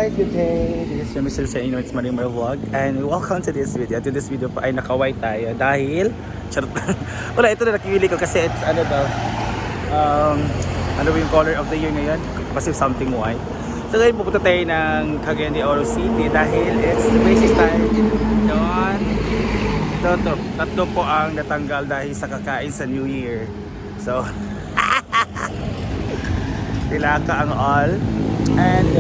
guys, good day. This is your Mr. Saino, it's Marimar Vlog and welcome to this video. To this video po ay nakaway tayo dahil charot. Wala, ito na nakikili ko kasi it's ano daw ano ba yung color of the year ngayon? Kasi something white. So ngayon pupunta tayo ng Cagayan de Oro City dahil it's the basic time yun. Tatlo po ang natanggal dahil sa kakain sa New Year. So pilaka ang all. And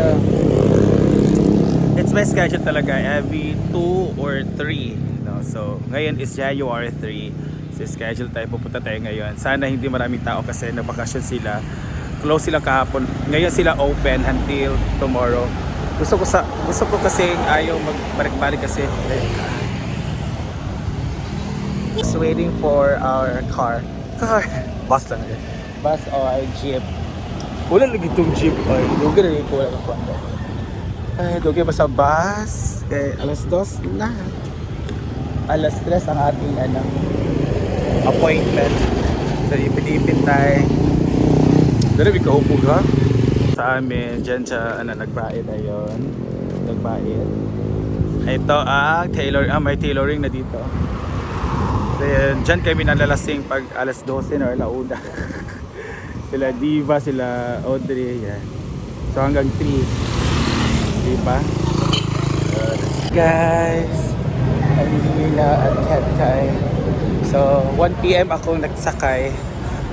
it's my schedule talaga every 2 or 3, no? So ngayon is January 3. So schedule tayo, pupunta tayo ngayon. Sana hindi maraming tao kasi nagbakasyon sila. Close sila kahapon. Ngayon sila open until tomorrow. Gusto ko kasi ayaw magbalik-balik kasi just waiting for our car. Bus lang. Bus or jeep. Wala lagi itong jeep ay doon na ko wala ko. Ay, doon ba sa bus? Kay alas 2 na. Alas 3 ang ating appointment. So ipit-ipit tayo. Dali ka upog ha? Sa amin, dyan sa nagbayad ayon. Nagbayad. Ito ang may tailoring na dito. Then dyan kami nalalasing pag alas 12 na or launa. Sila Diva, sila Audrey, yan. So hanggang 3. Diba? Guys, I'm na at Ketkai. So 1 PM akong nagsakay.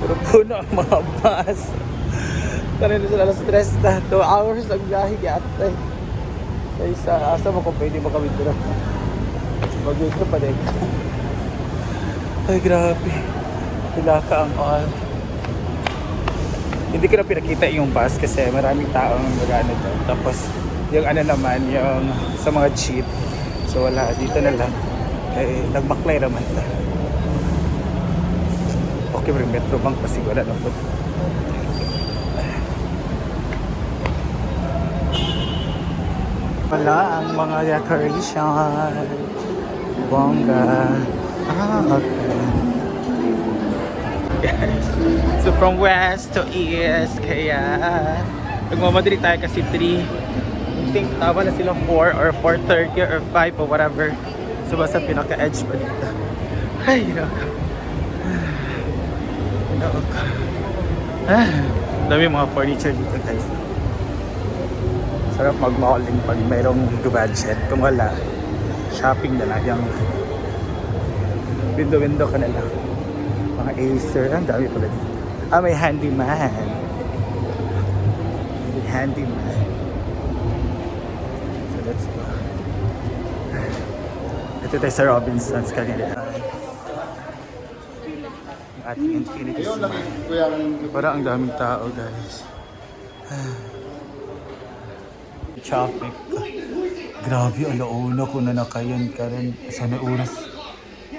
Pero puno ang mga bus. Kanina sila alas 3 na. 2 hours ang biyahe yata. Sa isa, asa mo kung pwede makawintro. Mag-wintro pa din. Ay grabe. Pilaka ang all. Hindi ko na pinakita yung bus kasi maraming taong magano to. Tapos yung naman, yung sa mga jeep. So wala, dito na lang. Eh, nagmaklay naman ta. Okay, pero metro bank pa siguro na po. Wala ang mga decoration. Bongga. Okay. Guys. So from west to east, kaya nagmamadali tayo kasi 3. I think tama na sila 4 or 4:30 or 5 or whatever. So basta pinaka-edge pa dito. Ay, dami mga furniture dito guys. Sarap mag-malling pag mayroong budget. Kung wala, shopping na lang. Yung window ka na lang. Mga Acer, ang dami pala dito. May handyman. May handyman. So let's go. Ito tayo sa Robinsons kanina. Ang ating Infinity Smart. Parang ang daming tao guys. Traffic. Grabe, alauna ko na nakayan ka rin. Sana oras.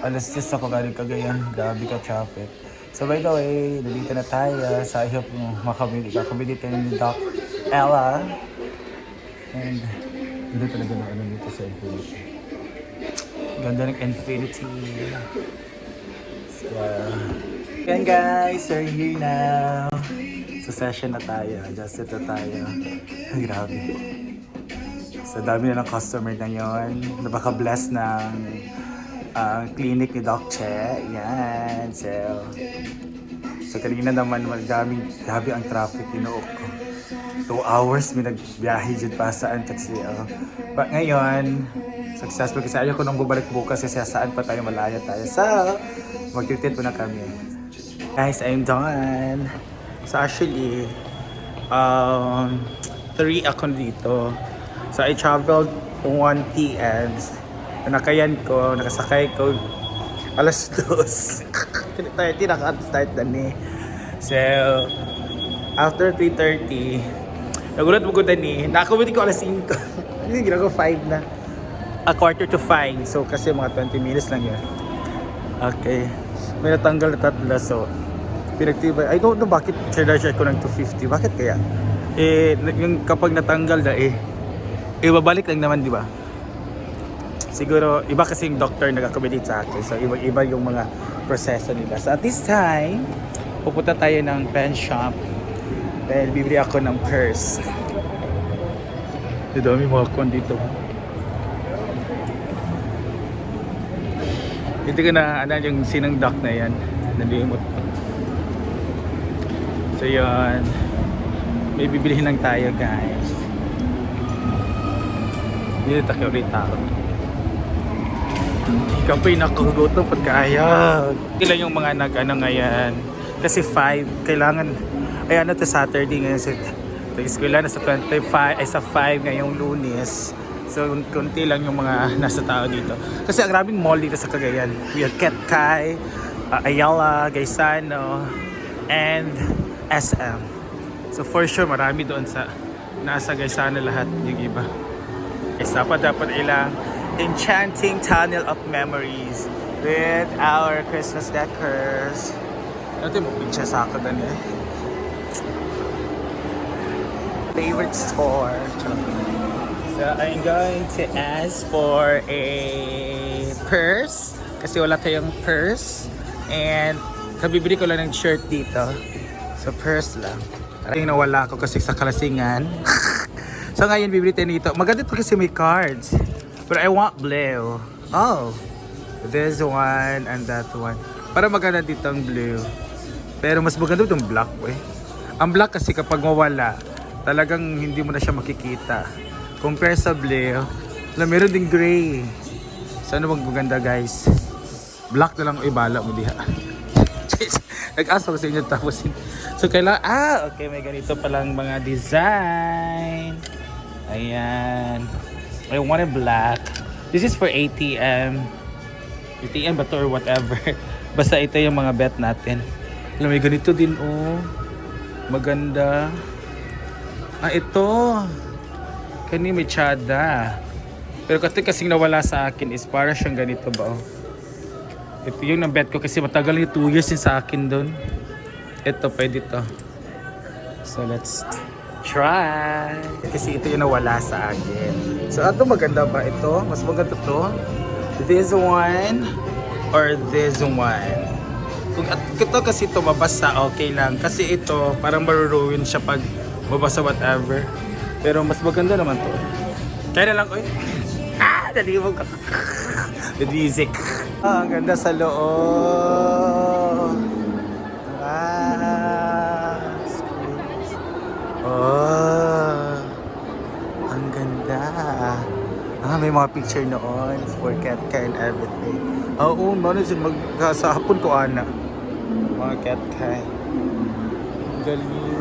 Alas 6 ako galing Cagayan. Grabe ka traffic. So by the way, nandito na tayo sa ihop makabili tayo ni Doc Ella. And ganda talaga ng dito sa Infinity. Ganda ng Infinity. So, yan guys, we're here now. So session na tayo. Adjusted na tayo. Ay, grabe. So dami na ng customer na yun. Napaka-bless ng clinic ni Doc Che. Yan. So kanina naman grabe ang traffic. Tinuok ko 2 hours may nagbiyahe dyan pa saan taxi. But ngayon successful kasi ayaw ko nang bumalik bukas kasi saan pa tayo, malaya tayo. So mag-treat po na kami. Guys, I'm done. So actually 3 ako dito. So I traveled 1 PM. Nakayan ko, nakasakay ko alas 2. 3:30 naka-start na ni. So after 3:30 nagulat mo ko na ni. Nakakumiti ko alas 5. Hindi ginagawa 5 na. 4:45. So kasi mga 20 minutes lang yun. Okay. May natanggal na 3. So pinagtibay. I don't know bakit charge ko ng 250. Bakit kaya? Yung kapag natanggal na babalik lang naman, di ba? Siguro, iba kasi yung doctor nag-accommodate sa akin. So, iba yung mga proseso nila. So, at this time, pupunta tayo ng pen shop. Dahil bibili ako ng purse. Ang dami mga kwan dito. Hindi ko na ano yung sinang duck na yan. Nalimot ko. So yun. May bibilihin lang tayo guys. Hindi tayo ulit tao. Ikaw pa'y nakagutom pagkayag. Ilan yung mga nag-ano ngayon. Kasi 5. Kailangan. Ay ano to Saturday ngayon. Sa eskwela na sa 25. Ay sa 5 ngayong Lunes. So, kunti lang yung mga nasa tao dito. Kasi ang raming mall dito sa Cagayan. We have Ketkay, Ayala, Gaisano, and SM. So, for sure, marami doon sa nasa Gaisano lahat yung iba. Isa pa dapat ilang enchanting tunnel of memories with our Christmas decors. Ano ito yung picture sa akin doon eh? Favorite store. So, I'm going to ask for a purse kasi wala tayong purse and kabibili ko lang ng shirt dito. So, purse lang. Parang nawala ako kasi sa kalasingan. So, ngayon bibili tayo nito. Maganda ito kasi may cards. But I want blue. Oh, this one and that one. Para maganda dito ang blue. Pero mas maganda itong black eh. Ang black kasi kapag mawala, talagang hindi mo na siya makikita. Compare sa blue, meron ding gray. So ano maganda guys? Black na lang ibala mo diha. Nag-asa ko sa inyo tapos. So kailangan, okay, may ganito palang mga design. Ayan. I want it black. This is for ATM. ATM ba to or whatever. Basta ito yung mga bet natin. Alam, may ganito din oh. Maganda. Ito. Kani may tsada. Pero kasing nawala sa akin is para siyang ganito ba oh. Ito yung nabet ko kasi matagal yung 2 years din sa akin doon. Ito pwede to. So let's try. Kasi ito yung nawala sa akin. So ito maganda ba ito? Mas maganda to. This one or this one. Kung ito kasi ito mabasa okay lang. Kasi ito parang maruruin siya pag mabasa whatever. Pero mas maganda naman to. Kaya na lang, oy. Nalibog ka. The music. Ang ganda sa loob. Ang ganda. May mga picture noon for Ketkay and everything. Oo, sa hapon ko ana. Mga Ketkay. Galing.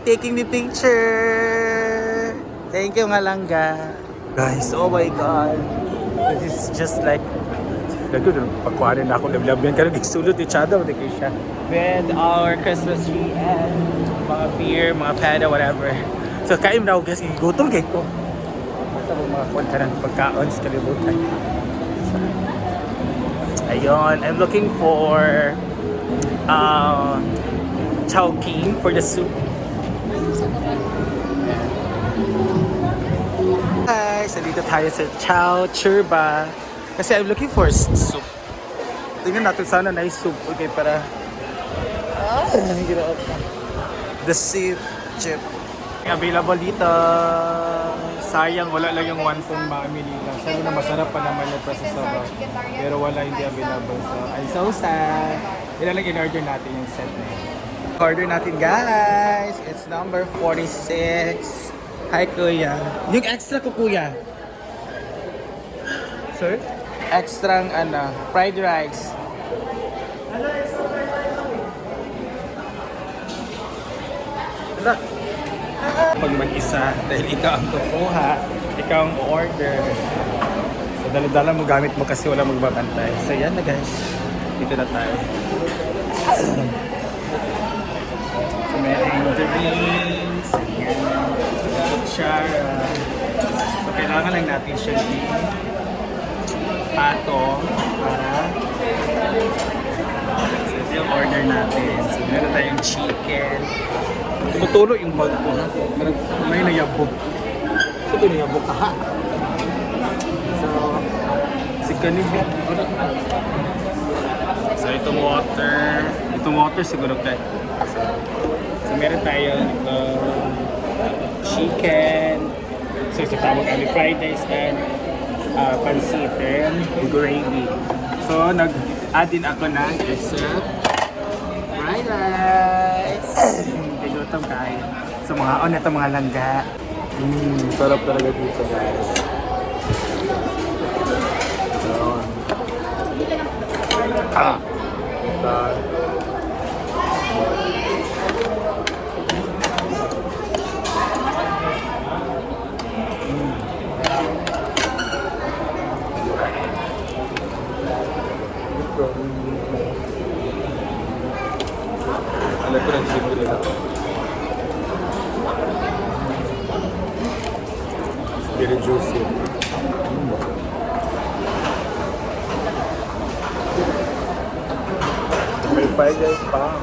Taking the picture. Thank you nga langga. Guys, oh my god. This is just like pagkuhanin na ako lablabyan ka rin sulot ni Chada o siya. With our Christmas tree and mga beer, mga panda, whatever. So kain na ako guys, gutom kay ko. Basta mga kwanta ng pagkaon sa kalibutan. So, ayun, I'm looking for chowking for the soup. Guys, dito tayo sa Chow Churba. Kasi I'm looking for soup. Tingnan natin sana na yung soup. Okay, para... the soup chip. Available dito. Sayang, wala lang yung 1 pong mamili lang. Sabi na masarap pa naman yung process sabaw. Pero wala hindi available. So, I'm so sad. Ilan lang in-order natin yung set na yun. Order natin guys. It's number 46. Hi kuya. Yung extra ko kuya. Sir? Extra fried rice. Pag mag-isa, dahil ikaw ang kukuha, ikaw ang order. So dala-dala mo gamit mo kasi wala magbabantay. So yan na guys. Dito na tayo. So meron the beans. Kutsara. So kailangan lang natin siya pato para so ito yung order natin. So meron tayong chicken. Tumutulo yung bag ko ha. May nayabog. So ito nayabog ka ha. So si kanibig. So itong water. Itong water siguro tayo. So meron tayo ito chicken. So, tawag kami fried rice and pancit and gravy. So, nag-add din ako ng isa fried rice. Tilutom kayo. So, mga on ito mga langga. Sarap talaga dito, guys. Alam ko ng sipin nila. Very juicy. May fried rice pa.